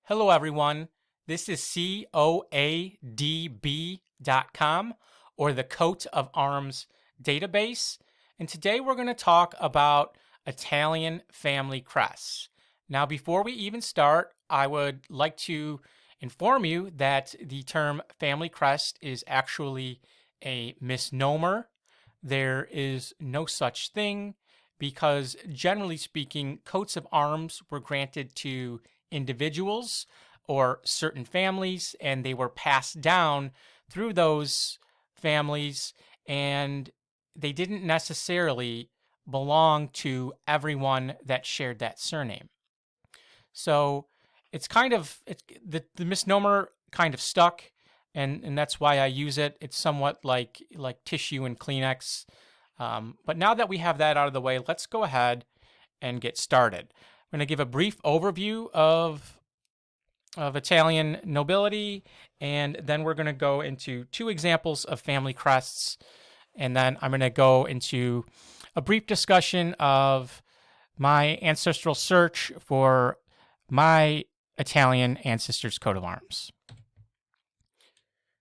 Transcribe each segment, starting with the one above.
Hello, everyone. This is coadb.com, or the Coat of Arms database. And today we're going to talk about Italian family crests. Now, before we even start, I would like to inform you that the term family crest is actually a misnomer. There is no such thing because, generally speaking, coats of arms were granted to individuals or certain families, and they were passed down through those families, and they didn't necessarily belong to everyone that shared that surname. So the misnomer kind of stuck, and that's why I use it. It's somewhat like tissue and Kleenex. But now that we have that out of the way, let's go ahead and get started. I'm going to give a brief overview of Italian nobility, and then we're going to go into two examples of family crests, and then I'm going to go into a brief discussion of my ancestral search for my Italian ancestors' coat of arms.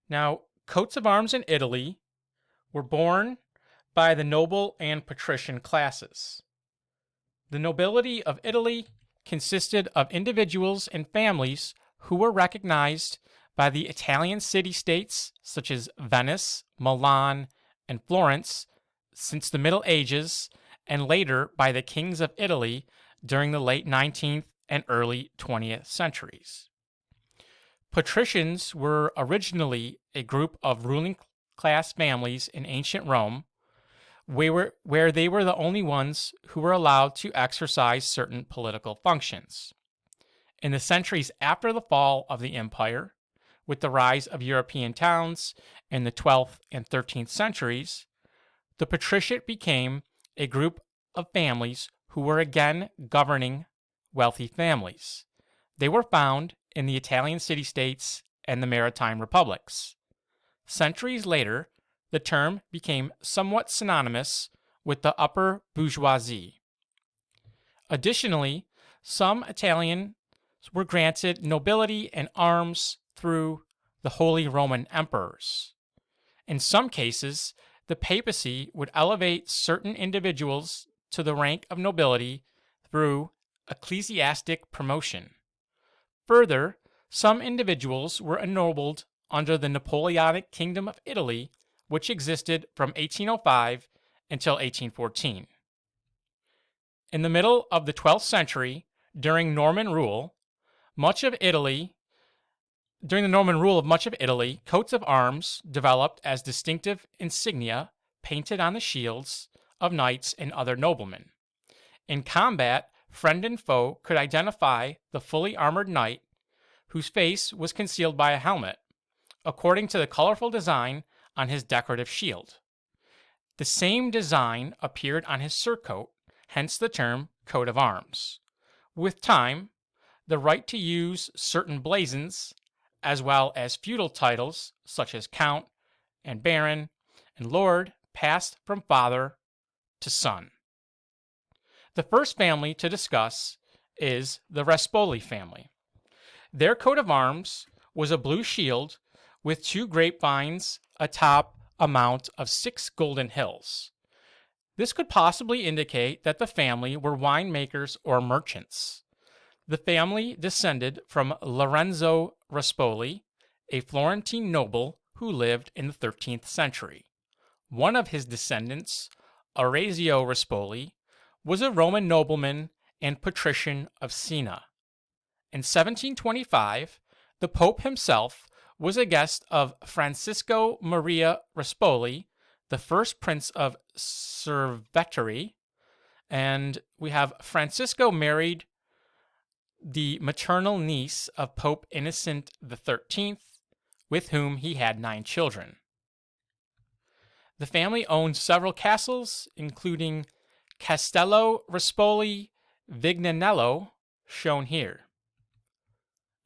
Now, coats of arms in Italy were borne by the noble and patrician classes. The nobility of Italy consisted of individuals and families who were recognized by the Italian city-states such as Venice, Milan, and Florence since the Middle Ages, and later by the kings of Italy during the late 19th and early 20th centuries. Patricians were originally a group of ruling class families in ancient Rome where they were the only ones who were allowed to exercise certain political functions. In the centuries after the fall of the empire, with the rise of European towns in the 12th and 13th centuries, the patriciate became a group of families who were again governing wealthy families. They were found in the Italian city-states and the maritime republics. Centuries later, the term became somewhat synonymous with the upper bourgeoisie. Additionally, some Italians were granted nobility and arms through the Holy Roman Emperors. In some cases, the papacy would elevate certain individuals to the rank of nobility through ecclesiastic promotion. Further, some individuals were ennobled under the Napoleonic Kingdom of Italy, which existed from 1805 until 1814. In the middle of the 12th century, during the Norman rule of much of Italy, coats of arms developed as distinctive insignia painted on the shields of knights and other noblemen. In combat, friend and foe could identify the fully armored knight, whose face was concealed by a helmet, according to the colorful design on his decorative shield. The same design appeared on his surcoat, hence the term coat of arms. With time, the right to use certain blazons, as well as feudal titles such as count and baron and lord, passed from father to son. The first family to discuss is the Raspoli family. Their coat of arms was a blue shield with two grapevines atop a mount of 6 golden hills. This could possibly indicate that the family were winemakers or merchants. The family descended from Lorenzo Raspoli, a Florentine noble who lived in the 13th century. One of his descendants, Orazio Raspoli, was a Roman nobleman and patrician of Siena. In 1725, the Pope himself was a guest of Francisco Maria Raspoli, the first prince of Cerveteri, and we have Francisco married the maternal niece of Pope Innocent XIII, with whom he had 9 children. The family owned several castles, including Castello Raspoli Vignanello, shown here.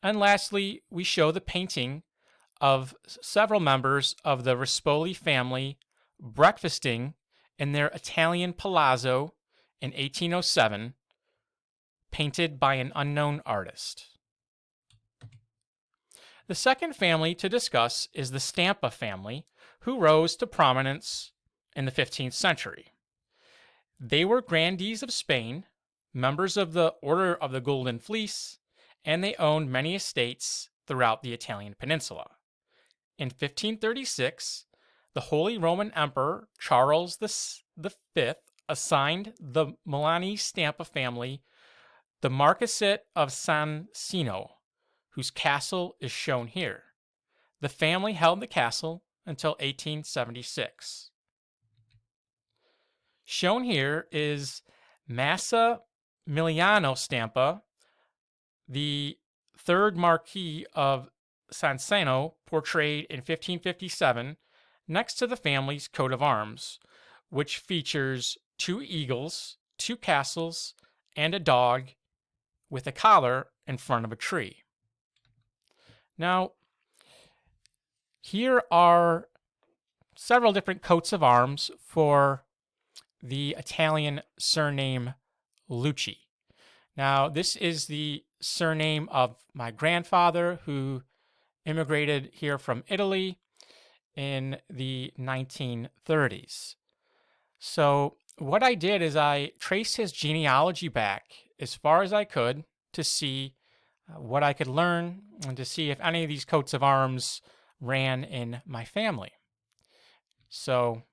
And lastly, we show the painting of several members of the Raspoli family breakfasting in their Italian palazzo in 1807, painted by an unknown artist. The second family to discuss is the Stampa family, who rose to prominence in the 15th century. They were grandees of Spain, members of the Order of the Golden Fleece, and they owned many estates throughout the Italian peninsula. In 1536, the Holy Roman Emperor Charles V assigned the Milanese Stampa family the Marquisate of San Sino, whose castle is shown here. The family held the castle until 1876. Shown here is Massimiliano Stampa, the third Marquis of San Sino, portrayed in 1557 next to the family's coat of arms, which features 2 eagles, 2 castles, and a dog with a collar in front of a tree. Now, here are several different coats of arms for the Italian surname Luchy. Now, this is the surname of my grandfather, who immigrated here from Italy in the 1930s. So what I did is I traced his genealogy back as far as I could to see what I could learn and to see if any of these coats of arms ran in my family. So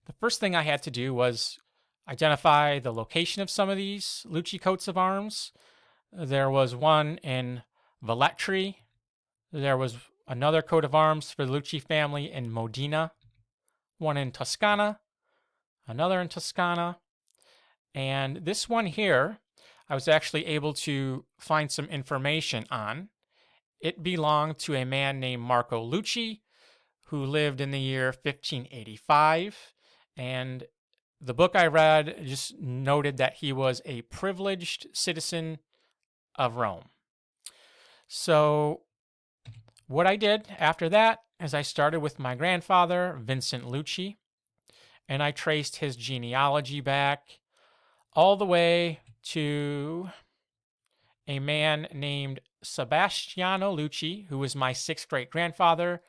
the first thing I had to do was identify the location of some of these Luchy coats of arms. There was one in Velletri. There was another coat of arms for the Luchy family in Modena, one in Toscana, another in Toscana, and this one here I was actually able to find some information on. It belonged to a man named Marco Luchy, who lived in the year 1585, and the book I read just noted that he was a privileged citizen of Rome. So what I did after that is I started with my grandfather, Vincent Luchy, and I traced his genealogy back all the way to a man named Sebastiano Luchy, who was my 6th great-grandfather,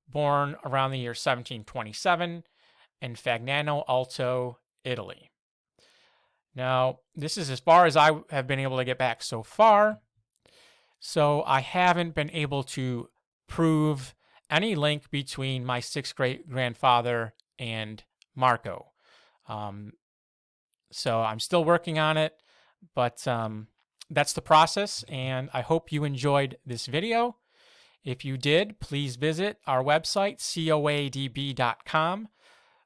born around the year 1727 in Fagnano Alto, Italy. Now, this is as far as I have been able to get back so far, so I haven't been able to prove any link between my 6th great-grandfather and Marco. So I'm still working on it, but that's the process, and I hope you enjoyed this video. If you did, please visit our website, coadb.com.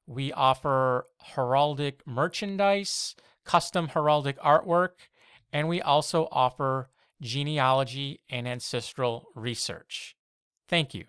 We offer heraldic merchandise, custom heraldic artwork, and we also offer genealogy and ancestral research. Thank you.